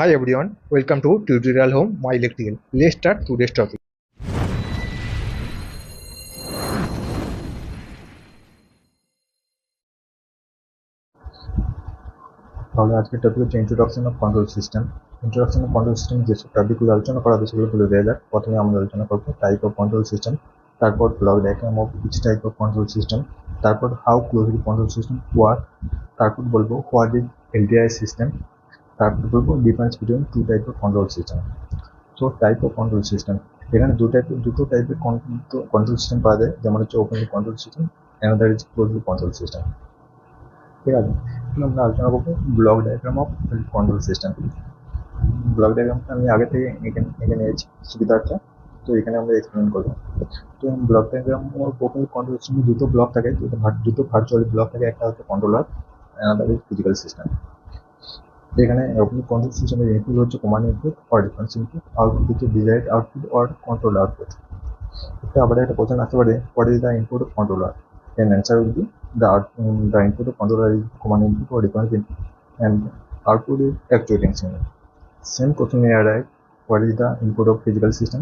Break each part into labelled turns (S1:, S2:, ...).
S1: Hi everyone, welcome to Tutorial Home My Electrical. Let's start today's topic. তাহলে আজকের topic হচ্ছে introduction of control system. Introduction of control system যেসব টপিকগুলো আলোচনা করা হবে সেগুলো বলে দেওয়া যাক। প্রথমে আমরা আলোচনা করবো টাইপ অফ কন্ট্রোল সিস্টেম, তারপর block diagram of each type of control system, তারপর how closely control system work, তারপর বলবো হোয়াট ইজ এলটিআই সিস্টেম, তারপর বলবো difference between two type of control system. So type of control system, এখানে দুটো টাইপের control system পাওয়া যায়, যেমন হচ্ছে open control system, another is closely control system. ঠিক আছে, এখন আমরা আলোচনা করবো block diagram of control system. Block ডায়াগ্রামটা আমি আগে থেকে এঁকে নিয়েছি সুবিধার্থে, তো এখানে আমরা এক্সপ্লেন করবো। তো ব্লক ডায়াগ্রাম ওপেন কন্ট্রোল সিস্টেমে দুটো ব্লক থাকে, দুটো ভার্চুয়াল ব্লক থাকে, একটা হচ্ছে controller, another is physical system. এখানে ওপেন কন্ট্রোল সিস্টেমের ইনপুট হচ্ছে command input or difference input, output হচ্ছে desired output or control output. এটা আবার একটা কোশ্চেন আসতে পারে, what is the input of controller? Then answer will be the input of controller is command input or difference input, and output is actuating signal. Same question may arise, what is the input of physical system?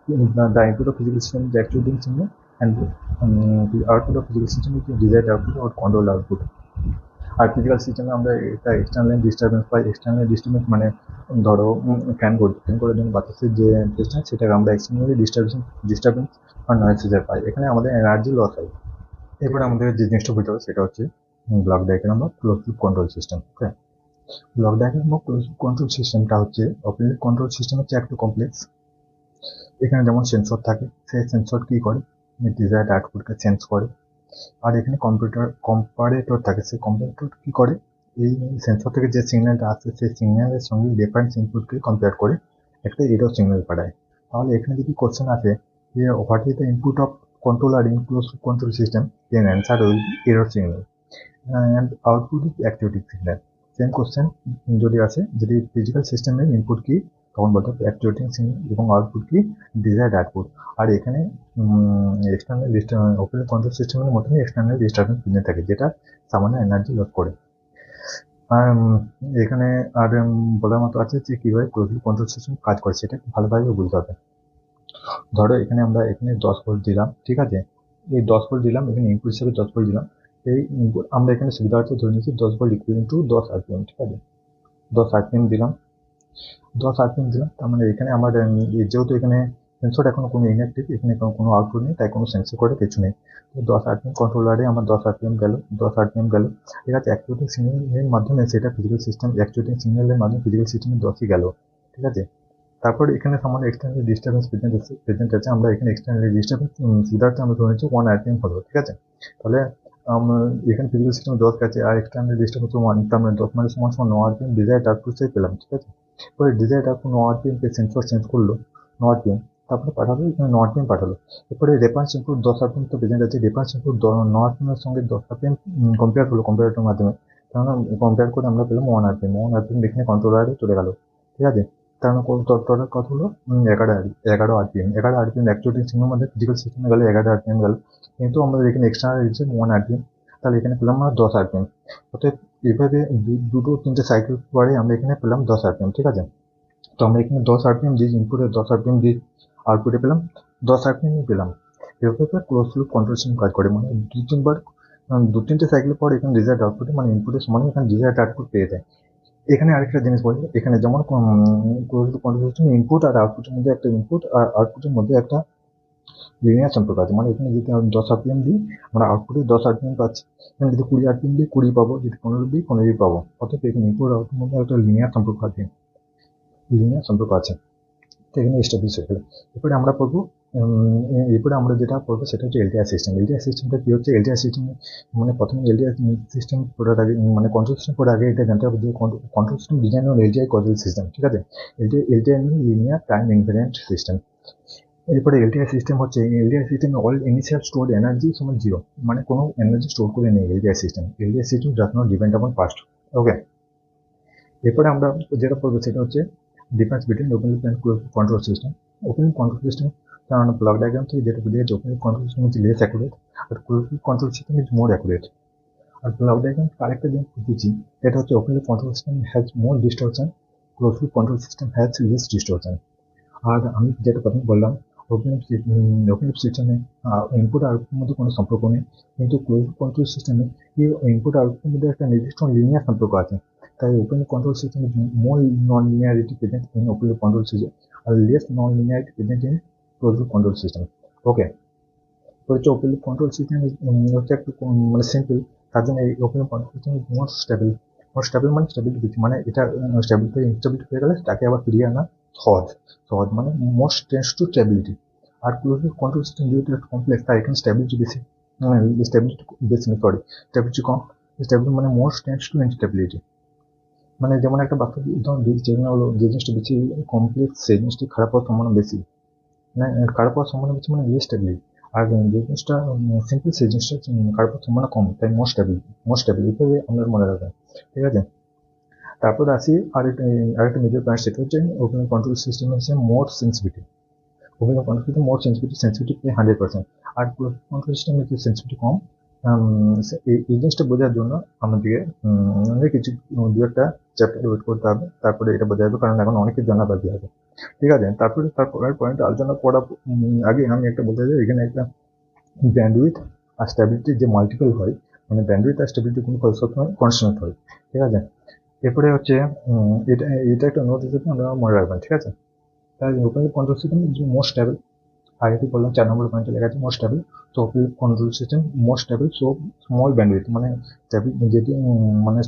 S1: The input of physical system is actuating signal, and the output of physical system is desired output or control output. আর physical সিস্টেমে আমরা এটা external disturbance পাই। External disturbance মানে ধরো fan করার জন্য বাতাসের যে ডিস্টেন্স, সেটাকে আমরা এক্সটার্নালি ডিস্টারবেন্স আর নয়েজ হিসেবে পাই। এখানে আমাদের এনার্জি লস হয়। এরপরে আমাদের যে জিনিসটা বুঝতে হবে সেটা হচ্ছে block diagram of close loop control system. Okay, block diagram of close loop control সিস্টেমটা হচ্ছে ওপেন লুপ কন্ট্রোল সিস্টেম হচ্ছে একটু কমপ্লেক্স। এখানে যেমন সেন্সর থাকে, সেই সেন্সর কি করে ডিজায়ার্ড আউটপুটকে চেঞ্জ করে। আর এখানে কম্পারেটর থাকে, সেই কম্পারেটর কি করে এই সেন্সর থেকে যে সিগন্যালটা আসছে সেই সিগন্যালের সঙ্গে রেফারেন্স ইনপুটকে কম্পেয়ার করে একটা এরর সিগন্যাল পাঠায়। তাহলে এখানে যদি কোশ্চেন আসে যে what is the input of controller in closed loop control system, then answer will be error signal and output is actuating signal. Same question যদি আসে যদি ফিজিক্যাল সিস্টেমের ইনপুট কি, তখন বলতে হবে অ্যাকচুয়েটিং সিগন্যাল এবং আউটপুট কি ডিজায়ার্ড আউটপুট। আর এখানে এক্সটার্নাল ওপেন কন্ট্রোল সিস্টেমের মতনই এক্সটার্নাল ডিস্টারবেন্স বিঘ্ন থাকে, যেটা সামান্য এনার্জি লস করে। আর এখানে আর বলার মতো আছে যে কিভাবে ক্লোজ লুপ কন্ট্রোল সিস্টেম কাজ করে, সেটা ভালোভাবে বুঝতে হবে। ধরো এখানে আমরা এখানে 10 ভোল্ট দিলাম, ঠিক আছে, এই 10 ভোল্ট দিলাম, এখানে ইনপুট হিসেবে 10 ভোল্ট দিলাম। এই ইনপুট আমরা এখানে সুবিধার্থে ধরে নিচ্ছি 10 ভোল্ট ইকুয়াল টু 10 আরপিএম, ঠিক আছে, 10 আরপিএম দিলাম, 10 আরপিএম দিলাম। তার মানে এখানে আমার যেহেতু এখানে সেন্সর এখনো কোনো ইনঅ্যাক্টিভ, এখানে কোনো আউটপুট নেই, তাই কোনো সেন্সর করে কিছু নেই। 10 আরপিএম কন্ট্রোলারে আমার 10 আরপিএম গেল, 10 আরপিএম গেল, ঠিক আছে। অ্যাকচুয়েটিং সিগন্যালের মাধ্যমে সেটা ফিজিক্যাল সিস্টেম, অ্যাকচুয়েটিং সিগন্যালের মাধ্যমে ফিজিক্যাল সিস্টেমে 10ই গেল, ঠিক আছে। তারপর এখানে সামান্য এক্সটার্নাল ডিস্টারবেন্স প্রেজেন্ট আছে। আমরা এখানে এক্সটার্নাল ডিস্টারবেন্স সুবিধার্থে আমরা ধরে নিচ্ছি 1 আরপিএম হলো, ঠিক আছে। তাহলে এখানে ফিজিক্যাল সিস্টেমে 10 গেছে আর এক্সটার্নাল ডিস্টারবেন্স 1, তার মানে 10 মানে সমান সমান 9 আরপিএম ডিজায়ার্ড আউটপুট পেলাম, ঠিক আছে। এবারে ডিজায়ার্ড আউটপুট 9 আরপিএম কে সেন্সর চেঞ্জ করলো 9 আরপিএম, তারপরে পাঠালো এখানে 9 আরপিএম পাঠালো। এরপরে রেফারেন্স ইনপুট 10 আরপিএম তো প্রেজেন্ট আছে, রেফারেন্স ইনপুট 9 আরপিএম এর সঙ্গে 10 আরপিএম কম্পেয়ার হলো কম্পারেটরের মাধ্যমে। কারণ কম্পেয়ার করে আমরা পেলাম 1 আরপিএম, 1 আরপিএম এখানে কন্ট্রোলারে চলে গেল, ঠিক আছে। তার মানে টোটাল কত হলো 11 আরপিএম। 11 আরপিএম অ্যাকচুয়েটিং সিগন্যাল মধ্যে ফিজিক্যাল সিস্টেমে গেলে 11 আরপিএম গেল, কিন্তু আমাদের এখানে এক্সটার্নাল দিচ্ছে 1 আরপিএম, তাহলে এখানে পেলাম আমরা 10 আরপিএম। অর্থাৎ এইভাবে দুটো তিনটে সাইকেল পরে আমরা এখানে পেলাম 10 আরপিএম, ঠিক আছে। তো আমরা এখানে 10 আরপিএম দিই ইনপুটে, 10 আরপিএম দিই আউটপুটে, পেলাম 10 আরপিএম পেলাম। এভাবে ক্লোজ লুপ কন্ট্রোল সিস্টেম কাজ করে, মানে দু তিনটে সাইকেল পর এখানে ডিজায়ার্ড আউটপুটে মানে ইনপুটের সমান এখানে ডিজায়ার্ড আউটপুট পেয়ে যায়। এখানে আরেকটা জিনিস বলি, এখানে যেমন close loop control system input আর আউটপুটের মধ্যে একটা ইনপুট আর আউটপুটের মধ্যে একটা লিনিয়ার সম্পর্ক আছে। মানে এখানে যদি আমি 10 আরপিএম দিই আমরা আউটপুটে 10 আরপিএম পাচ্ছি, এখানে যদি 20 আরপিএম দিই 20 পাবো, যদি 15 দিই 15 পাবো। অর্থাৎ এখানে ইনপুট আর আউটপুটের মধ্যে একটা লিনিয়ার সম্পর্ক আছে, তো এখানে এস্টাবলিশ হয়ে গেল। এরপরে আমরা যেটা পড়বো সেটা হচ্ছে এলটিআই সিস্টেম। এলটিআই সিস্টেমটা কি হচ্ছে? এলটিআই সিস্টেম মানে প্রথমে এলটিআই সিস্টেম পড়ার আগে মানে কন্ট্রোল সিস্টেম পড়ার আগে এটা জানতে হবে যে control system design on LTI control system, ঠিক আছে। এলটিআই মানে লিনিয়ার টাইম ইনভেরিয়েন্ট সিস্টেম। এরপরে এলটিআই সিস্টেম হচ্ছে এলটিআই সিস্টেমে অল ইনিশিয়াল স্টোর এনার্জি সমান 0, মানে কোনো এনার্জি স্টোর করে নেই LTI system. LTI system does not depend upon past. Okay, এরপরে আমরা যেটা পড়বো সেটা হচ্ছে difference between open loop and close loop control system. Open loop control system কারণ ব্লক ডায়াগ্রাম থেকে যেটা বুঝে গেছে, ওপেন লুপ কন্ট্রোল সিস্টেম হচ্ছে লেস অ্যাকুরেট আর close loop control system is more accurate. আর ব্লক ডায়াগ্রাম আরেকটা জিনিস বুঝেছি, এটা হচ্ছে open loop control system has more distortion close loop control system has least distortion. আর আমি যেটা প্রথমে বললাম, ওপেন লুপ সিস্টেমে ইনপুট আর আউটপুটের মধ্যে কোনো সম্পর্ক নেই, কিন্তু ক্লোজ লুপ কন্ট্রোল সিস্টেমে এই ইনপুট আর আউটপুটের মধ্যে একটা নির্দিষ্ট লিনিয়ার সম্পর্ক আছে। তাই ওপেন লুপ কন্ট্রোল সিস্টেমে more non linearity present in open loop control system আর less non linearity present in close loop control system. Okay, তো হচ্ছে ওপেন লুপ কন্ট্রোল সিস্টেম হচ্ছে একটু মানে সিম্পল। তার জন্য এই ওপেন লুপ কন্ট্রোল সিস্টেম মোর স্টেবল। মোর স্টেবল মানে স্টেবিলিটি বেশি, মানে এটা স্টেবল থেকে ইনস্টেবিলিটি হয়ে গেলে তাকে আবার ফিরিয়ে আনা সহজ। সহজ মানে মোস্ট টেন্স টু স্টেবিলিটি। আর ক্লোজ লুপ কন্ট্রোল সিস্টেম যেহেতু একটু কমপ্লেক্স, তাই এখানে স্টেবিলিটি বেশি। স্টেবিলিটি বেশি সরি, স্টেবিলিটি কম। স্টেবিলিটি মানে মোস্ট টেন্স টু ইনস্টেবিলিটি। মানে যেমন একটা বাক্য উদাহরণ দিই, যেখানে হলো যে জিনিসটা বেশি কমপ্লেক্স সেই জিনিসটি খারাপ হওয়ার সম্ভাবনা বেশি। মানে খারাপ হওয়ার সম্ভাবনা বেশি মানে লেস স্টেবিলিটি। আর যে জিনিসটা সিম্পল সেই জিনিসটা খারাপ হওয়ার সম্ভাবনা কম, তাই মোস্ট স্টেবল এইভাবে আমাদের মনে রাখবেন। ঠিক আছে, তারপর আসি আরেকটা মেজর পয়েন্ট, সেটা হচ্ছে ওপেন কন্ট্রোল সিস্টেম হচ্ছে মোর সেন্সিটিভিটি। ওপেন কন্ট্রোল সিস্টেম মোর সেন্সিটিভিটি 100%। আর ক্লোজ কন্ট্রোল সিস্টেমের যে সেন্সিটিভিটি কম। এই জিনিসটা বোঝার জন্য আমাদেরকে আমাদের কিছু দু একটা চ্যাপ্টার ওয়েট করতে হবে, তারপরে এটা বোঝা যাবে, কারণ এখন অনেকের জানা বাকি আছে। ঠিক আছে, তারপরে তার পরের পয়েন্ট আলোচনা করা আগে আমি একটা বলতে চাই, এখানে একটা ব্যান্ডউইথ আর স্ট্যাবিলিটির যে মাল্টিপল হয়, মানে ব্যান্ডউইথ আর স্ট্যাবিলিটি কোনো সবসময় কনস্ট্যান্ট হয়। ঠিক আছে, এরপরে হচ্ছে এটা এটা একটা নোট হিসেবে আমরা মনে রাখবেন। ঠিক আছে, তাই open control system is most stable. আগে কি বললাম, 4 নম্বর পয়েন্টে লেখা আছে মোস্ট স্টেবল। তো open control system most stable, so small bandwidth মানে যেটি মানে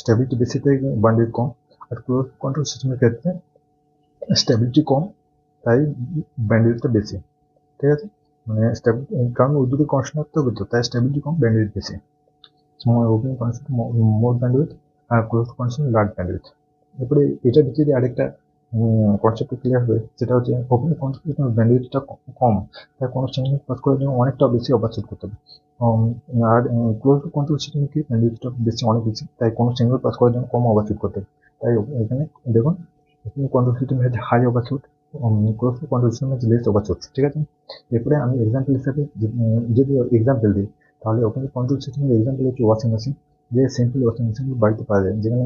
S1: স্টেবিলিটি বেশি থেকে ব্যান্ডউইথ কম। আর ক্লোজ কন্ট্রোল সিস্টেমের ক্ষেত্রে স্টেবিলিটি কম, তাই ব্যান্ডউইথটা বেশি। ঠিক আছে, মানে কারণ ওই দুটো কনস্ট্যান্ট থাকতে হবে, তো তাই স্টেবিলিটি কম ব্যান্ডউইথ বেশি। স্মল ওপেন কনস্ট্যান্ট মোর ব্যান্ডউইথ আর ক্লোজ কনস্ট্যান্ট লার্জ ব্যান্ডউইথ। এরপরে এটার ভিত্তিতে আরেকটা কনসেপ্ট ক্লিয়ার হবে, সেটা হচ্ছে ওপেন কনস্ট্যান্ট ব্যান্ডউইথটা কম, তাই কোনো সিগন্যাল পাস করার জন্য অনেকটা বেশি ওভারশুট করতে হবে। আর ক্লোজ কন্ট্রোল সিস্টেম কি ব্যান্ডউইথটা বেশি, অনেক বেশি, তাই কোনো সিগন্যাল পাস করার জন্য কম ওভারশুট করতে হবে। তাই এখানে দেখুন, ওপেন কন্ট্রোল সিস্টেম হচ্ছে high overshoot, close control system হচ্ছে লেস ওভারশুট। ঠিক আছে, এরপরে আমি এক্সাম্পল হিসাবে যদি এক্সাম্পল দিই, তাহলে ওপেন কন্ট্রোল সিস্টেমের এক্সাম্পল হচ্ছে ওয়াশিং মেশিন। যে সিম্পল ওয়াশিং মেশিন বাড়িতে পাওয়া যায়, যেখানে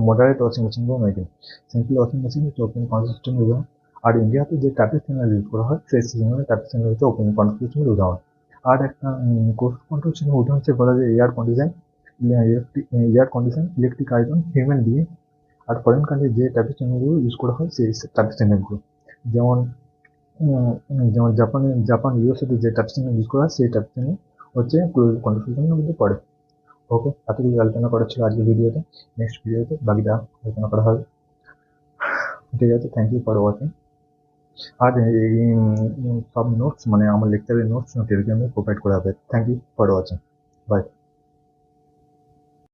S1: মডারেট ওয়াশিং মেশিন বলো নাকি, সিম্পল ওয়াশিং মেশিন হচ্ছে ওপেন কন্ট্রোল সিস্টেমের উদাহরণ। আর ইন্ডিয়াতে যে ট্যাপের সিগন্যাল ইউজ করা হয়, সেই সিগন্যালের ট্যাপের সিগন্যাল হচ্ছে ওপেন কন্ট্রোল সিস্টেমের উদাহরণ। আর একটা কোর্স কন্ট্রোল সিস্টেমের উদাহরণ হিসেবে বলা যায় air condition, electric iron, human being. আর ফরেন কান্ট্রি যে ট্যাপের সিগন্যালগুলো ইউজ করা হয়, সেই ট্যাপের সিগন্যালগুলো, যেমন জাপান ইউএসএ তে যে ট্যাপ সিগন্যাল ইউজ করা হয়, সেই ট্যাপ সিগন্যাল হচ্ছে ক্লোজ কন্ট্রোল সিস্টেমের মধ্যে পড়ে। ওকে, এতটুকু আলোচনা করা ছিল আজকের ভিডিওতে। নেক্সট ভিডিওতে বাকিটা আলোচনা করা হবে। ঠিক আছে, থ্যাংক ইউ ফর ওয়াচিং। আর এই সব নোটস মানে আমার লেকচারের নোটস টেলিগ্রামে প্রোভাইড করা হবে। Thank you for watching, by.